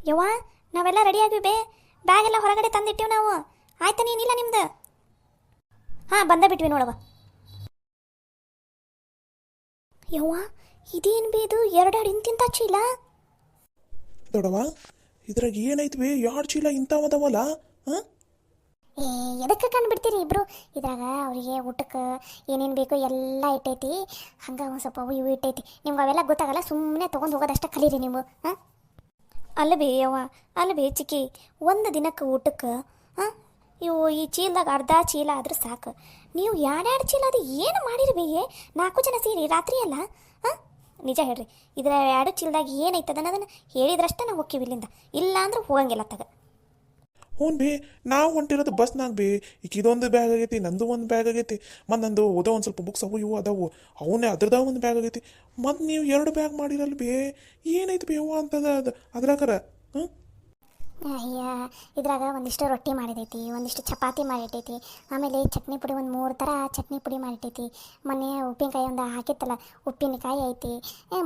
ಯವ್ವ, ನಾವೆಲ್ಲ ರೆಡಿ ಆಗಿವಿ ಬೇ. ಬ್ಯಾಗ್ ಎಲ್ಲ ಹೊರಗಡೆ ತಂದಿಟ್ಟಿವಿ ನಾವು. ಆಯ್ತಾ ನೀನಿಲ್ಲ ನಿಮ್ದು? ಹಾಂ, ಬಂದ ಬಿಟ್ವಿ ನೋಡವ. ಯವ್ವ, ಇದೇನು ಬೇ ಇದು? ಎರಡೆರಡು ಇಂತಿಂತ ಚೀಲ. ದೊಡವ, ಇದ್ರಾಗ ಏನೈತಿ ಬೇ? ಎರಡು ಚೀಲ ಇಂಥವದವಲ್ಲ. ಹಾಂ, ಏ ಎದಕ್ಕೆ ಕಂಡು ಬಿಡ್ತೀರಿ ಇಬ್ರು? ಇದ್ರಾಗ ಅವರಿಗೆ ಊಟಕ್ಕೆ ಏನೇನು ಬೇಕು ಎಲ್ಲ ಇಟ್ಟೈತಿ. ಹಂಗೆ ಒಂದು ಸ್ವಲ್ಪ ಅವು ಇವು ಇಟ್ಟೈತಿ. ನಿಮ್ಗೆ ಅವೆಲ್ಲ ಗೊತ್ತಾಗಲ್ಲ, ಸುಮ್ಮನೆ ತೊಗೊಂಡು ಹೋಗೋದಷ್ಟೇ ಕಲೀರಿ ನೀವು. ಹಾಂ, ಅಲ್ಲ ಬೇ ಯವ್ವ, ಅಲ್ಲ ಬೇ ಚಿಕ್ಕಿ, ಒಂದು ದಿನಕ್ಕೆ ಊಟಕ್ಕೆ ಹಾಂ ಇವು ಈ ಚೀಲದಾಗ ಅರ್ಧ ಚೀಲ ಆದ್ರೆ ಸಾಕು. ನೀವು ಎರಡೆರಡು ಚೀಲ ಅದು ಏನು ಮಾಡಿರಿ ಬೇಯೇ? 4 ಜನ ಸೇರಿ ರಾತ್ರಿ ಅಲ್ಲ? ಹಾಂ, ನಿಜ ಹೇಳ್ರಿ, ಇದರ 2 ಚೀಲದಾಗ ಏನೈತದ ಅನ್ನೋದನ್ನು ಹೇಳಿದ್ರಷ್ಟೇ ನಾವು ಹೋಗ್ತೀವಿ ಇಲ್ಲಿಂದ. ಇಲ್ಲ ಅಂದ್ರೆ ಹೋಗಂಗಿಲ್ಲ ತಗ. ಹ್ಞೂ ಬೇ, ನಾವು ಹೊಂಟಿರೋದು ಬಸ್ನಾಗ ಬೇ. ಈಗ ಇದೊಂದು ಬ್ಯಾಗ್ ಆಗೈತಿ, ನಂದು ಒಂದು ಬ್ಯಾಗ್ ಆಗೈತಿ, ಮತ್ತು ನಂದು ಓದೋ ಒಂದು ಸ್ವಲ್ಪ ಬುಕ್ಸ್ ಅವು ಇವು ಅದಾವು, ಅವನ್ನೇ ಅದ್ರದಾಗ ಒಂದು ಬ್ಯಾಗ್ ಆಗೈತಿ. ಮತ್ತು ನೀವು 2 ಬ್ಯಾಗ್ ಮಾಡಿರಲ್ಲ ಬೇ. ಏನೈತಿ ಬೇ ಅವ್ವ ಅಂತದ ಅದು ಅದ್ರಾಗರ? ಹಾಂ, ಅಯ್ಯ, ಇದ್ರಾಗ ಒಂದಿಷ್ಟು ರೊಟ್ಟಿ ಮಾಡಿದೈತಿ, ಒಂದಿಷ್ಟು ಚಪಾತಿ ಮಾಡಿಟ್ಟೈತಿ, ಆಮೇಲೆ ಚಟ್ನಿ ಪುಡಿ ಒಂದು 3 ಥರ ಚಟ್ನಿ ಪುಡಿ ಮಾಡಿಟ್ಟೈತಿ. ಮೊನ್ನೆ ಉಪ್ಪಿನಕಾಯಿ ಒಂದು ಹಾಕಿತ್ತಲ್ಲ, ಉಪ್ಪಿನಕಾಯಿ ಐತಿ.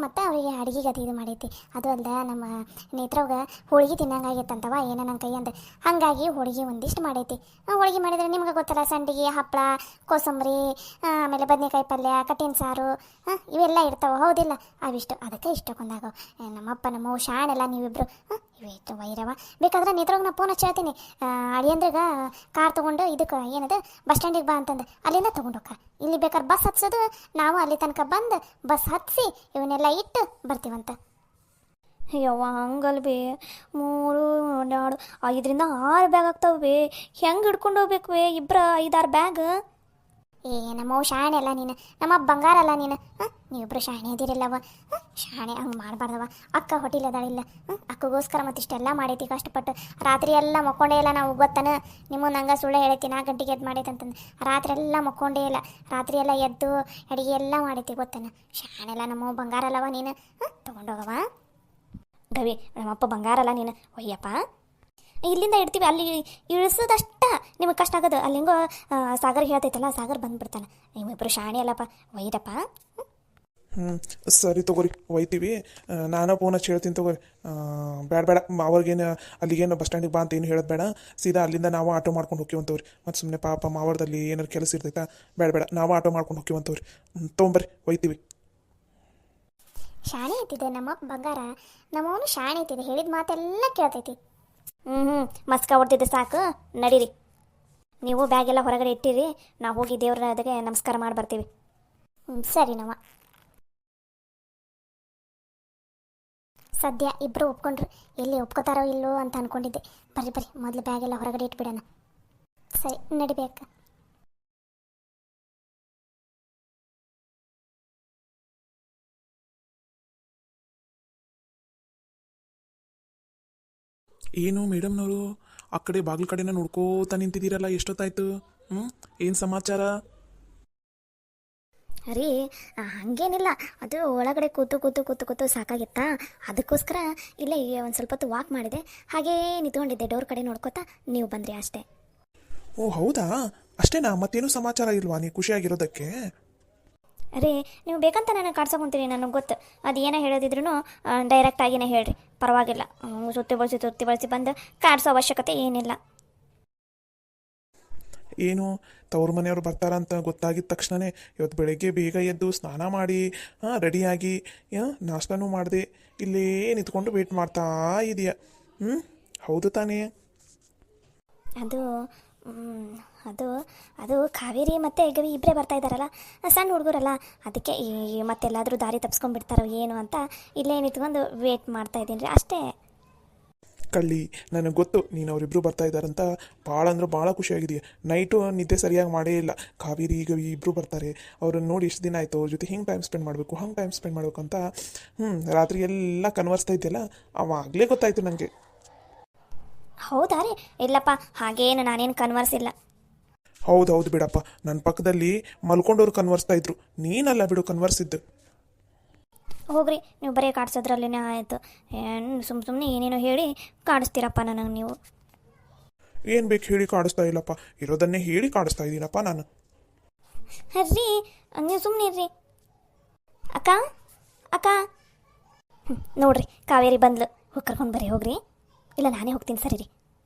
ಮತ್ತು ಅವರಿಗೆ ಅಡುಗೆಗೆ ಅದು ಇದು ಮಾಡೈತಿ. ಅದು ಅಲ್ಲ, ನಮ್ಮ ನೇತ್ರವಾಗ ಹೋಳಿಗೆ ತಿನ್ನಂಗಾಗೈತಂತವ ಏನೋ ನನ್ನ ಕೈ ಅಂದ. ಹಾಗಾಗಿ ಹೋಳಿಗೆ ಒಂದಿಷ್ಟು ಮಾಡೈತಿ. ಹೋಳಿಗೆ ಮಾಡಿದರೆ ನಿಮ್ಗೆ ಗೊತ್ತಲ್ಲ, ಸಂಡಿಗೆ, ಹಪ್ಪಳ, ಕೋಸಂಬರಿ, ಆಮೇಲೆ ಬದನೆಕಾಯಿ ಪಲ್ಯ, ಕಟ್ಟಿನ ಸಾರು, ಇವೆಲ್ಲ ಇರ್ತಾವೆ, ಹೌದಿಲ್ಲ? ಅವಿಷ್ಟು ಅದಕ್ಕೆ ಇಷ್ಟಕ್ಕೊಂದಾಗ ನಮ್ಮಪ್ಪ ನಮ್ಮವು ಶಾಣೆಲ್ಲ ನೀವಿಬ್ಬರು ಇವಿಷ್ಟು ವೈರವ. ಬೇಕಾದ್ರೆ ನೇತ್ರವಾಗ ನಾ ಫೋನ್ ಹಚ್ಚಿ ಹೇಳ್ತೀನಿ, ಅಳಿಯಂದ್ರಿಗೆ ಕಾರ್ ತೊಗೊಂಡು ಇದಕ್ಕೆ ಏನದು ಬಸ್ ಸ್ಟ್ಯಾಂಡಿಗೆ ಬಾ ಅಂತಂದು ಅಲ್ಲಿಂದ ತೊಗೊಂಡೋಗ. ಇಲ್ಲಿ ಬೇಕಾದ್ರೆ ಬಸ್ ಹತ್ಸೋದು, ನಾವು ಅಲ್ಲಿ ತನಕ ಬಂದು ಬಸ್ ಹತ್ತಿಸಿ ಇವನ್ನೆಲ್ಲ ಇಟ್ಟು ಬರ್ತೀವಂತ. ಯವ್ವ, ಹಂಗಲ್ ಬೇ. 3, 4, 5ರಿಂದ 6 ಬ್ಯಾಗ್ ಆಗ್ತಾವೆ ಬೇ. ಹೆಂಗೆ ಹಿಡ್ಕೊಂಡು ಹೋಗ್ಬೇಕು ಬೇ? 2, 5, 6 ಬ್ಯಾಗ್. ಏ ನಮ್ಮವು ಶಾಣೆ ಅಲ್ಲ ನೀನು, ನಮ್ಮ ಬಂಗಾರ ಅಲ್ಲ ನೀನು. ನೀವಿಬ್ರು ಶಾಣೆ ಇದ್ದೀರಿಲ್ಲವ. ಶಾಣೆ ಹಂಗೆ ಮಾಡಬಾರ್ದವ. ಅಕ್ಕ ಹೊಟ್ಟಿಲ್ ಅದಾಳಿಲ್ಲ, ಅಕ್ಕಗೋಸ್ಕರ ಮತ್ತಿಷ್ಟೆಲ್ಲ ಮಾಡೈತಿ ಕಷ್ಟಪಟ್ಟು. ರಾತ್ರಿ ಎಲ್ಲ ಮಕ್ಕೊಂಡೇ ಇಲ್ಲ ನಾವು, ಗೊತ್ತನ? ನಿಮ್ಮ ನಂಗೆ ಸುಳ್ಳು ಹೇಳೈತಿ 4 ಗಂಟೆಗೆ ಎದ್ದು ಮಾಡೈತೆ ಅಂತಂದು. ರಾತ್ರಿ ಎಲ್ಲ ಮಕ್ಕೊಂಡೇ ಇಲ್ಲ, ರಾತ್ರಿ ಎಲ್ಲ ಎದ್ದು ಅಡುಗೆ ಎಲ್ಲ ಮಾಡೈತಿ, ಗೊತ್ತನ? ಶಾಣೆ ಎಲ್ಲ ನಮ್ಮವು ಬಂಗಾರ ಅಲ್ಲವ ನೀನು. ತೊಗೊಂಡೋಗವ ಗವಿ, ನಮ್ಮಪ್ಪ ಬಂಗಾರ ಅಲ್ಲ ನೀನು. ಒಯ್ಯಪ್ಪ, ಇಲ್ಲಿಂದ ಇಡ್ತೀವಿ, ಅಲ್ಲಿ ಇಳಿಸೋದಷ್ಟ ನಿಮಗೆ ಕಷ್ಟ ಆಗೋದು. ಅಲ್ಲಿ ಹೆಂಗೋ ಸಾಗರ್ ಹೇಳ್ತೈತಲ್ಲ, ಸಾಗರ್ ಬಂದುಬಿಡ್ತಾನೆ. ನಿಮ್ಮಿಬ್ಬರು ಶಾಣೆ ಅಲ್ಲಪ್ಪ, ಒಯ್ದಪ್ಪ. ಹ್ಞೂ ಸರಿ ತೊಗೋರಿ, ಒಯ್ತೀವಿ. ನಾನು ಫೋನ್ ಹಚ್ಚಿ ಹೇಳ್ತೀನಿ ತೊಗೋರಿ. ಬೇಡ ಬೇಡ, ಮಾವ್ರಿಗೇನು ಅಲ್ಲಿಗೇನು ಬಸ್ ಸ್ಟ್ಯಾಂಡಿಗೆ ಬಾ ಅಂತ ಏನು ಹೇಳೋದು ಬೇಡ. ಸೀದಾ ಅಲ್ಲಿಂದ ನಾವು ಆಟೋ ಮಾಡ್ಕೊಂಡು ಹೋಗ್ತೀವಂತವ್ರಿ. ಮತ್ತು ಸುಮ್ಮನೆ ಪಾಪ ಮಾವರದಲ್ಲಿ ಏನಾರು ಕೆಲಸ ಇರ್ತೈತಾ? ಬೇಡ ಬೇಡ, ನಾವು ಆಟೋ ಮಾಡ್ಕೊಂಡು ಹೋಗ್ತೀವಂತವ್ರಿ. ತೊಗೊಂಬರ್ರಿ, ಒಯ್ತೀವಿ. ಶಾಣೆ ಐತಿದೆ ನಮ್ಮಪ್ಪ ಬಂಗಾರ. ನಮ್ಮವನು ಶಾಣೆ ಐತಿದೆ, ಹೇಳಿದ ಮಾತೆಲ್ಲ ಕೇಳ್ತೈತಿ. ಮಸ್ಕ ಹೊಡ್ತಿದ್ದೆ ಸಾಕು, ನಡೀರಿ. ನೀವು ಬ್ಯಾಗೆಲ್ಲ ಹೊರಗಡೆ ಇಟ್ಟಿರಿ, ನಾವು ಹೋಗಿ ದೇವ್ರ ಅದಕ್ಕೆ ನಮಸ್ಕಾರ ಮಾಡಿ ಬರ್ತೀವಿ. ಸರಿ ನಮ್ಮ ಸದ್ಯ ಇಬ್ಬರು ಒಪ್ಕೊಂಡ್ರು. ಎಲ್ಲಿ ಒಪ್ಕೋತಾರೋ ಇಲ್ಲೋ ಅಂತ ಅಂದ್ಕೊಂಡಿದ್ದೆ. ಬರ್ರಿ ಬರ್ರಿ, ಮೊದಲು ಬ್ಯಾಗೆಲ್ಲ ಹೊರಗಡೆ ಇಟ್ಬಿಡೋಣ. ಸರಿ, ನಡಿಬೇಕು. ಏನು ಮೇಡಮ್ನವರು ಆ ಕಡೆ ಬಾಗಿಲು ಕಡೆನ ನೋಡ್ಕೋತಾ ನಿಂತಿದ್ದೀರಲ್ಲ, ಎಷ್ಟೊತ್ತಾಯ್ತು? ಏನು ಸಮಾಚಾರ? ರೀ, ಹಾಗೇನಿಲ್ಲ, ಅದು ಒಳಗಡೆ ಕೂತು ಕೂತು ಕೂತು ಕೂತು ಸಾಕಾಗಿತ್ತಾ, ಅದಕ್ಕೋಸ್ಕರ ಇಲ್ಲೇ ಒಂದು ಸ್ವಲ್ಪ ಹೊತ್ತು ವಾಕ್ ಮಾಡಿದೆ. ಹಾಗೇ ನಿಂತ್ಕೊಂಡಿದ್ದೆ ಡೋರ್ ಕಡೆ ನೋಡ್ಕೋತಾ, ನೀವು ಬಂದ್ರಿ ಅಷ್ಟೇ. ಓ ಹೌದಾ, ಅಷ್ಟೇನಾ? ಮತ್ತೇನು ಸಮಾಚಾರ ಇಲ್ವಾ ನೀ ಖುಷಿಯಾಗಿರೋದಕ್ಕೆ? ರೀ, ನೀವು ಬೇಕಂತ ನನಗೆ ಕಾಡ್ಸೋಕೊಂತೀರಿ, ನನಗೆ ಗೊತ್ತು. ಅದು ಏನೋ ಹೇಳೋದಿದ್ರು ಡೈರೆಕ್ಟ್ ಆಗಿನೇ ಹೇಳ್ರಿ, ಪರವಾಗಿಲ್ಲ. ಸುತ್ತಿ ಬಳಸಿ ಬಂದು ಕಾಡ್ಸೋ ಅವಶ್ಯಕತೆ ಏನಿಲ್ಲ. ಏನು ತವ್ರ ಮನೆಯವ್ರು ಬರ್ತಾರಂತ ಗೊತ್ತಾಗಿದ್ದ ತಕ್ಷಣವೇ ಇವತ್ತು ಬೆಳಗ್ಗೆ ಬೇಗ ಎದ್ದು ಸ್ನಾನ ಮಾಡಿ ರೆಡಿಯಾಗಿ ನಾಷ್ಟನೂ ಮಾಡಿದೆ, ಇಲ್ಲೇ ನಿಂತ್ಕೊಂಡು ವೇಟ್ ಮಾಡ್ತಾ ಇದೆಯಾ? ಹೌದು ತಾನೇ? ಅದು ಅದು ಅದು ಕಾವೇರಿ ಮತ್ತು ಗವಿ ಇಬ್ಬರೇ ಬರ್ತಾ ಇದ್ದಾರಲ್ಲ, ಸಣ್ಣ ಹುಡುಗರಲ್ಲ, ಅದಕ್ಕೆ ಮತ್ತೆಲ್ಲಾದರೂ ದಾರಿ ತಪ್ಸ್ಕೊಂಡ್ಬಿಡ್ತಾರೋ ಏನು ಅಂತ ಇಲ್ಲೇ ನಿಂತ್ಕೊಂಡು ವೇಟ್ ಮಾಡ್ತಾ ಇದ್ದೀನಿ ರೀ, ಅಷ್ಟೇ. ಕಳ್ಳಿ, ನನಗೆ ಗೊತ್ತು ನೀನು ಅವರಿಬ್ಬರು ಬರ್ತಾ ಇದ್ದಾರಂತ. ಭಾಳ ಅಂದ್ರೆ ಭಾಳ ಖುಷಿಯಾಗಿದೆಯಾ. ನೈಟು ನಿದ್ದೆ ಸರಿಯಾಗಿ ಮಾಡೇ ಇಲ್ಲ. ಕಾವೇರಿ ಈಗ ಇಬ್ಬರು ಬರ್ತಾರೆ, ಅವ್ರನ್ನ ನೋಡಿ ಎಷ್ಟು ದಿನ ಆಯಿತು, ಅವ್ರ ಜೊತೆ ಹಿಂಗೆ ಟೈಮ್ ಸ್ಪೆಂಡ್ ಮಾಡಬೇಕು, ಹಂಗೆ ಟೈಮ್ ಸ್ಪೆಂಡ್ ಮಾಡಬೇಕು ಅಂತ ರಾತ್ರಿ ಎಲ್ಲ ಕನ್ವರ್ಸ್ತಾ ಇದೆಯಲ್ಲ, ಅವಾಗಲೇ ಗೊತ್ತಾಯಿತು ನನಗೆ. ಹೌದಾ ರೀ? ಇಲ್ಲಪ್ಪ, ಹಾಗೇನು ನಾನೇನು ಕನ್ವರ್ಸಿಲ್ಲ. ಹೌದು ಬಿಡಪ್ಪ, ನನ್ನ ಪಕ್ಕದಲ್ಲಿ ಮಲ್ಕೊಂಡವ್ರು ಕನ್ವರ್ಸ್ತಾ ಇದ್ರು, ನೀನಲ್ಲ ಬಿಡು ಕನ್ವರ್ಸಿದ್ದು. ಹೋಗ್ರಿ, ನೀವು ಬರೀ ಕಾಡ್ಸೋದ್ರಲ್ಲೇ ಆಯಿತು. ಏನು ಸುಮ್ಮನೆ ಏನೇನೋ ಹೇಳಿ ಕಾಡಿಸ್ತೀರಪ್ಪ ನನಗೆ ನೀವು. ಏನು ಬೇಕು ಹೇಳಿ ಕಾಡಿಸ್ತಾ ಇಲ್ಲಪ್ಪ, ಇರೋದನ್ನೇ ಹೇಳಿ ಕಾಡಿಸ್ತಾ ಇದ್ದೀನಪ್ಪ ನಾನು. ರೀ, ನೀವು ಸುಮ್ಮನೆ ಇರ್ರಿ. ಅಕ್ಕ ಅಕ್ಕ, ನೋಡ್ರಿ ಕಾವೇರಿ ಬಂದ್ಲು, ಹೋಗಿ ಕರ್ಕೊಂಡು ಬರ್ರಿ, ಹೋಗ್ರಿ. ಇಲ್ಲ ನಾನೇ ಹೋಗ್ತೀನಿ ಸರಿ ರೀ.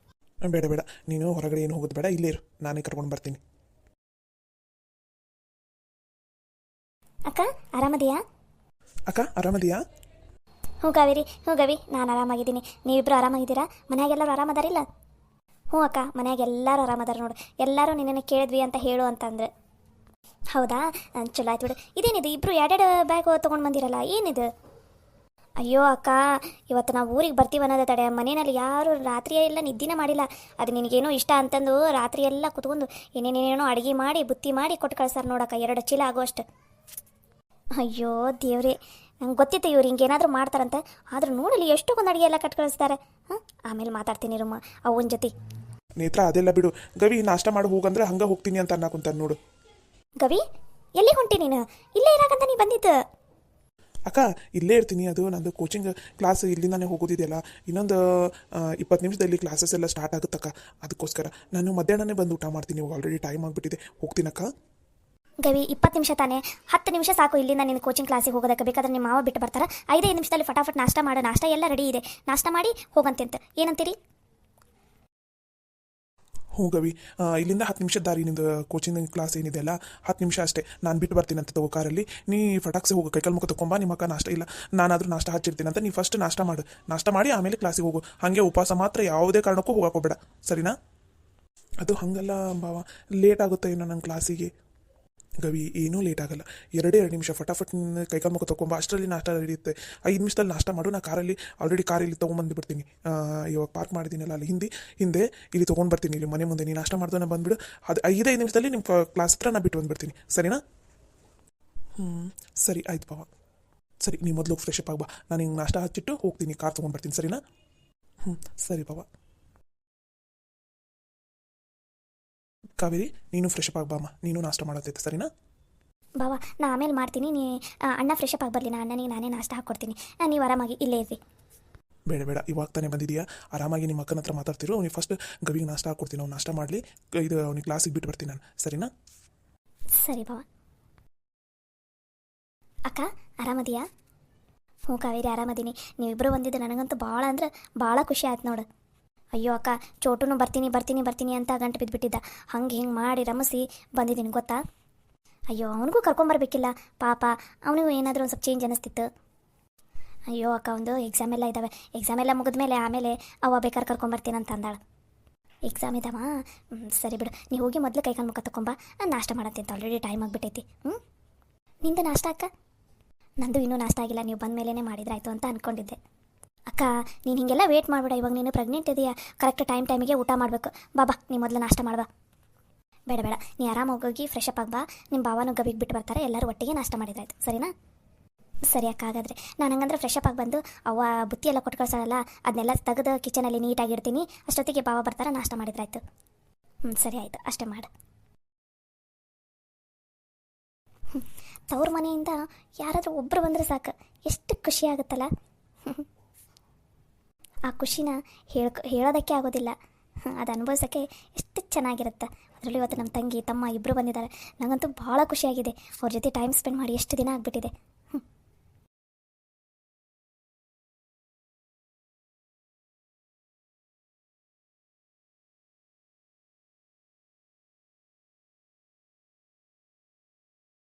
ಬೇಡ ಬೇಡ, ನೀನು ಹೊರಗಡೆ ಏನು ಹೋಗೋದು ಬೇಡ, ಇಲ್ಲೇ ಇರು, ನಾನೇ ಕರ್ಕೊಂಡು ಬರ್ತೀನಿ. ಅಕ್ಕ ಆರಾಮದಿಯಾ? ಅಕ್ಕ ಆರಾಮದಿಯಾ? ಹ್ಞೂ ಕಾವೇರಿ, ಹ್ಞೂ ಗವಿ, ನಾನು ಆರಾಮಾಗಿದ್ದೀನಿ. ನೀವಿಬ್ಬರು ಆರಾಮಾಗಿದ್ದೀರಾ? ಮನ್ಯಾಗೆಲ್ಲರೂ ಆರಾಮದಾರಿಲ್ಲ? ಹ್ಞೂ ಅಕ್ಕ, ಮನ್ಯಾಗ ಎಲ್ಲರೂ ಆರಾಮದಾರ ನೋಡು. ಎಲ್ಲರೂ ನಿನ್ನನ್ನು ಕೇಳಿದ್ವಿ ಅಂತ ಹೇಳು ಅಂತಂದ್ರೆ. ಹೌದಾ, ಚಲೋ ಆಯ್ತು ಬಿಡು. ಇದೇನಿದು ಇಬ್ಬರು ಎರಡೆರಡು ಬ್ಯಾಗ್ ತೊಗೊಂಡು ಬಂದಿರಲ್ಲ, ಏನಿದು? ಅಯ್ಯೋ ಅಕ್ಕ, ಇವತ್ತು ನಾವು ಊರಿಗೆ ಬರ್ತೀವಿ ಅನ್ನೋದೇ ತಡೆ, ಮನೆಯಲ್ಲಿ ಯಾರು ರಾತ್ರಿಯೇ ಎಲ್ಲ ನಿದ್ದಿನೇ ಮಾಡಿಲ್ಲ. ಅದು ನಿನಗೇನೋ ಇಷ್ಟ ಅಂತಂದು ರಾತ್ರಿ ಎಲ್ಲ ಕುತ್ಕೊಂಡು ಏನೇನೇನೋ ಅಡುಗೆ ಮಾಡಿ ಬುತ್ತಿ ಮಾಡಿ ಕೊಟ್ಟು ಕಳ್ಸಾರ ನೋಡಕ್ಕ, 2 ಚೀಲ ಆಗುವಷ್ಟು. ಅಯ್ಯೋ ದೇವ್ರೆ, ನಂಗೆ ಗೊತ್ತಿತ್ತು ಇವ್ರು ಹಿಂಗೇನಾದರೂ ಮಾಡ್ತಾರಂತೆ. ಆದರೂ ನೋಡಲಿ ಎಷ್ಟೊಂದು ಅಡುಗೆ ಎಲ್ಲ ಕಟ್ ಕಳಿಸ್ತಾರೆ. ಹಾಂ, ಆಮೇಲೆ ಮಾತಾಡ್ತೀನಿ ರೂಮ ಅವನ ಜೊತೆ. ನೇತ್ರ ಅದೆಲ್ಲ ಬಿಡು, ಗವಿ ನಾಷ್ಟ ಮಾಡಿ ಹೋಗಂದ್ರೆ ಹಂಗೆ ಹೋಗ್ತೀನಿ ಅಂತ ಅನ್ನಕುಂತಾನೆ ನೋಡು. ಗವಿ, ಎಲ್ಲಿ ಹೊಂಟಿ ನೀನು? ಇಲ್ಲೇ ಇರಾಕಂತ ನೀ ಬಂದಿದ್ದು? ಅಕ್ಕ ಇಲ್ಲೇ ಇರ್ತೀನಿ, ಅದು ನಂದು ಕೋಚಿಂಗ್ ಕ್ಲಾಸ್ ಇಲ್ಲಿಂದಾನೇ ಹೋಗೋದಿದೆಯಲ್ಲ, ಇನ್ನೊಂದು 20 ನಿಮಿಷದಲ್ಲಿ ಕ್ಲಾಸಸ್ ಎಲ್ಲ ಸ್ಟಾರ್ಟ್ ಆಗುತ್ತಕ್ಕ. ಅದಕ್ಕೋಸ್ಕರ ನಾನು ಮಧ್ಯಾಹ್ನನೇ ಬಂದು ಊಟ ಮಾಡ್ತೀನಿ, ಆಲ್ರೆಡಿ ಟೈಮ್ ಆಗಿಬಿಟ್ಟಿದೆ, ಹೋಗ್ತೀನಕ್ಕ. ಗವಿ, 20 ನಿಮಿಷ ತಾನೇ? 10 ನಿಮಿಷ ಸಾಕು ಇಲ್ಲಿಂದ ನಿನ್ನ ಕೋಚಿಂಗ್ ಕ್ಲಾಸಿಗೆ ಹೋಗೋದಕ್ಕೆ. ಬೇಕಾದ್ರೆ ನಿಮ್ಮ ಮಾವ ಬಿಟ್ಟು ಬರ್ತಾರೆ. 5 ನಿಮಿಷದಲ್ಲಿ ಫಟಾಫಟ್ ನಾಷ್ಟ ಮಾಡು. ನಾಷ್ಟ ಎಲ್ಲ ರೆಡಿ ಇದೆ, ನಾಷ್ಟ ಮಾಡಿ ಹೋಗಂತೆ. ಏನಂತೀರಿ? ಹ್ಞೂ ಗವಿ, ಇಲ್ಲಿಂದ 10 ನಿಮಿಷದ ದಾರಿ, ನಿಂದು ಕೋಚಿಂಗ್ ಕ್ಲಾಸ್ ಏನಿದೆ ಅಲ್ಲ, 10 ನಿಮಿಷ ಅಷ್ಟೇ. ನಾನು ಬಿಟ್ಟು ಬರ್ತೀನಿ ಅಂತ ತಗೋ ಕಾರಲ್ಲಿ. ನೀ ಫಟಾಕ್ಸೆ ಹೋಗು, ಕೈಕಾಲು ಮುಖ ತಗೊಂಬ. ನಿಮ್ಮ ಅಕ್ಕ ನಾಷ್ಟ ಇಲ್ಲ, ನಾನಾದರೂ ನಾಷ್ಟ ಹಚ್ಚಿರ್ತೀನಿ ಅಂತ. ನೀ ಫಸ್ಟ್ ನಾಷ್ಟ ಮಾಡು, ನಾಷ್ಟ ಮಾಡಿ ಆಮೇಲೆ ಕ್ಲಾಸಿಗೆ ಹೋಗು. ಹಾಗೆ ಉಪವಾಸ ಮಾತ್ರ ಯಾವುದೇ ಕಾರಣಕ್ಕೂ ಹೋಗೋಕೋಬೇಡ, ಸರಿನಾ? ಅದು ಹಾಗಲ್ಲ ಬಾವ, ಲೇಟ್ ಆಗುತ್ತೆ ಏನೋ ನನ್ನ ಕ್ಲಾಸಿಗೆ. ಗವಿ, ಏನೂ ಲೇಟ್ ಆಗಲ್ಲ, 2 ನಿಮಿಷ ಫಟಾಫಟ್ ಕೈಕಾಲು ಮುಖ ತೊಗೊಂಬ, ಅಷ್ಟರಲ್ಲಿ ನಾಷ್ಟ ಹಿಡಿಯುತ್ತೆ. 5 ನಿಮಿಷದಲ್ಲಿ ನಾಷ್ಟ ಮಾಡು. ನಾನು ಕಾರಲ್ಲಿ ತೊಗೊಂಬಂದುಬಿಡ್ತೀನಿ. ಇವಾಗ ಪಾರ್ಕ್ ಮಾಡಿದ್ದೀನಲ್ಲ ಅಲ್ಲಿ ಹಿಂದೆ ಇಲ್ಲಿ ತೊಗೊಂಡು ಬರ್ತೀನಿ, ಇಲ್ಲಿ ಮನೆ ಮುಂದೆ. ನೀನು ನಾಷ್ಟ ಮಾಡ್ದು ನಾನು ಬಂದುಬಿಡು. ಅದು 5 ನಿಮಿಷದಲ್ಲಿ ನಿಮ್ಮ ಕ್ಲಾಸ್ ಹತ್ರ ನಾನು ಬಿಟ್ಟು ಬಂದುಬಿಡ್ತೀನಿ, ಸರಿನಾ? ಸರಿ ಆಯ್ತು ಬಾವ. ಸರಿ, ನೀ ಮೊದಲು ಫ್ರೆಶ್ ಅಪ್ ಆಗ್ಬಾ, ನಾನು ಹಿಂಗೆ ನಾಷ್ಟ ಹಚ್ಚಿಟ್ಟು ಹೋಗ್ತೀನಿ, ಕಾರ್ ತೊಗೊಂಡು ಬರ್ತೀನಿ, ಸರಿನಾ? ಸರಿ ಬಾವ. ಕಾವೇರಿ, ನೀನು ಫ್ರೆಶ್ ಅಪ್ ಆಗ್ಬಾಮ್ಮ, ನೀನು ನಾಷ್ಟ ಮಾಡತ್ತೈತೆ, ಸರಿನಾ? ಬಾವ, ನಾ ಆಮೇಲೆ ಮಾಡ್ತೀನಿ. ಅಣ್ಣ ಫ್ರೆಶ್ ಅಪ್ ಆಗಿ ಬರಲಿ, ನಾ ಅಣ್ಣನಿಗೆ ನಾನೇ ನಾಷ್ಟ ಹಾಕ್ಕೊಡ್ತೀನಿ. ನೀವು ಆರಾಮಾಗಿ ಇಲ್ಲೇ ಇರ್ರಿ. ಬೇಡ ಬೇಡ, ಇವಾಗ ತಾನೇ ಬಂದಿದೆಯಾ, ಆರಾಮಾಗಿ ನಿಮ್ಮ ಅಕ್ಕನ ಹತ್ರ ಮಾತಾಡ್ತಿರು. ಅವ್ನಿಗೆ ಫಸ್ಟ್ ಗವಿಗೆ ನಾಷ್ಟ ಹಾಕ್ಕೊಡ್ತೀನಿ, ಅವ್ನು ನಾಷ್ಟ ಮಾಡಲಿ. ಇದು ಅವ್ನಿಗೆ ಕ್ಲಾಸಿಗೆ ಬಿಟ್ಟು ಬರ್ತೀನಿ ನಾನು, ಸರಿನಾ? ಸರಿ ಬಾವ. ಅಕ್ಕ ಆರಾಮದಿಯಾ? ಹ್ಞೂ ಕಾವೇರಿ, ಆರಾಮದೀನಿ. ನೀವಿಬ್ಬರು ಬಂದಿದ್ದು ನನಗಂತೂ ಭಾಳ ಅಂದ್ರೆ ಭಾಳ ಖುಷಿ ಆಯ್ತು ನೋಡು. ಅಯ್ಯೋ ಅಕ್ಕ, ಚೋಟುನು ಬರ್ತೀನಿ ಅಂತ ಗಂಟು ಬಿದ್ದುಬಿಟ್ಟಿದ್ದ. ಹಿಂಗೆ ಮಾಡಿ ರಮಿಸಿ ಬಂದಿದ್ದೀನಿ ಗೊತ್ತಾ. ಅಯ್ಯೋ, ಅವನಿಗೂ ಕರ್ಕೊಂಬರ್ಬೇಕಿಲ್ಲ ಪಾಪ, ಅವನಿಗೂ ಏನಾದರೂ ಒಂದು ಸ್ವಲ್ಪ ಚೇಂಜ್ ಅನ್ನಿಸ್ತಿತ್ತು. ಅಯ್ಯೋ ಅಕ್ಕ, ಒಂದು ಎಕ್ಸಾಮ್ ಎಲ್ಲ ಇದ್ದಾವೆ, ಎಕ್ಸಾಮ್ ಎಲ್ಲ ಮುಗಿದ್ಮೇಲೆ ಆಮೇಲೆ ಅವ್ವ ಬೇಕಾದ್ರೆ ಕರ್ಕೊಂಬರ್ತೀನಿ ಅಂತ ಅಂದಾಳು. ಎಕ್ಸಾಮ್ ಇದ್ದಾವ? ಸರಿ ಬಿಡು, ನೀವು ಹೋಗಿ ಮೊದಲು ಕೈಕಾಲು ಮುಖ ತಗೊಂಬ, ನಾನು ನಾಷ್ಟ ಮಾಡತ್ತೀನಿ, ಆಲ್ರೆಡಿ ಟೈಮ್ ಆಗಿಬಿಟ್ಟೈತಿ. ನಿಂದು ನಾಷ್ಟ ಅಕ್ಕ? ನಂದು ಇನ್ನೂ ನಾಷ್ಟ ಆಗಿಲ್ಲ, ನೀವು ಬಂದ ಮೇಲೇ ಮಾಡಿದ್ರಾಯ್ತು ಅಂತ ಅಂದ್ಕೊಂಡಿದ್ದೆ. ಅಕ್ಕ, ನೀನು ಹಿಂಗೆಲ್ಲ ವೇಟ್ ಮಾಡಿಬಿಡ, ಇವಾಗ ನೀನು ಪ್ರೆಗ್ನೆಂಟ್ ಇದೆಯಾ, ಕರೆಕ್ಟ್ ಟೈಮಿಗೆ ಊಟ ಮಾಡಬೇಕು. ಬಾಬಾ, ನೀ ಮೊದಲು ನಾಷ್ಟ ಮಾಡ್ಬಾ. ಬೇಡ ಬೇಡ, ನೀ ಆರಾಮಾಗಿ ಹೋಗಿ ಫ್ರೆಶ್ ಅಪ್ ಆಗ್ಬಾ. ನಿಮ್ಮ ಭಾವನೂ ಗವಿಗೆ ಬಿಟ್ಟು ಬರ್ತಾರೆ, ಎಲ್ಲರೂ ಒಟ್ಟಿಗೆ ನಾಷ್ಟ ಮಾಡಿದ್ರಾಯ್ತು, ಸರಿನಾ? ಸರಿ ಅಕ್ಕ, ಹಾಗಾದರೆ ನಾನು ಹಂಗಂದ್ರೆ ಫ್ರೆಶ್ ಅಪ್ ಆಗಿ ಬಂದು ಅವ್ವ ಬುತ್ತಿ ಎಲ್ಲ ಕೊಟ್ಟು ಕಳ್ಸಲ್ಲ, ಅದನ್ನೆಲ್ಲ ತೆಗೆದು ಕಿಚನಲ್ಲಿ ನೀಟಾಗಿರ್ತೀನಿ. ಅಷ್ಟೊತ್ತಿಗೆ ಭಾವ ಬರ್ತಾರೆ, ನಾಷ್ಟ ಮಾಡಿದ್ರಾಯ್ತು. ಸರಿ ಆಯಿತು, ಅಷ್ಟೇ ಮಾಡು. ತವ್ರ ಮನೆಯಿಂದ ಯಾರಾದರೂ ಒಬ್ಬರು ಬಂದರೆ ಸಾಕು, ಎಷ್ಟು ಖುಷಿ ಆಗುತ್ತಲ್ಲ. ಆ ಖುಷಿನ ಹೇಳೋದಕ್ಕೆ ಆಗೋದಿಲ್ಲ, ಅದು ಅನುಭವಿಸೋಕ್ಕೆ ಎಷ್ಟು ಚೆನ್ನಾಗಿರುತ್ತೆ. ಅದರಲ್ಲಿ ಇವತ್ತು ನಮ್ಮ ತಂಗಿ ತಮ್ಮ ಇಬ್ಬರು ಬಂದಿದ್ದಾರೆ, ನನಗಂತೂ ಭಾಳ ಖುಷಿಯಾಗಿದೆ. ಅವ್ರ ಜೊತೆ ಟೈಮ್ ಸ್ಪೆಂಡ್ ಮಾಡಿ ಎಷ್ಟು ದಿನ ಆಗಿಬಿಟ್ಟಿದೆ.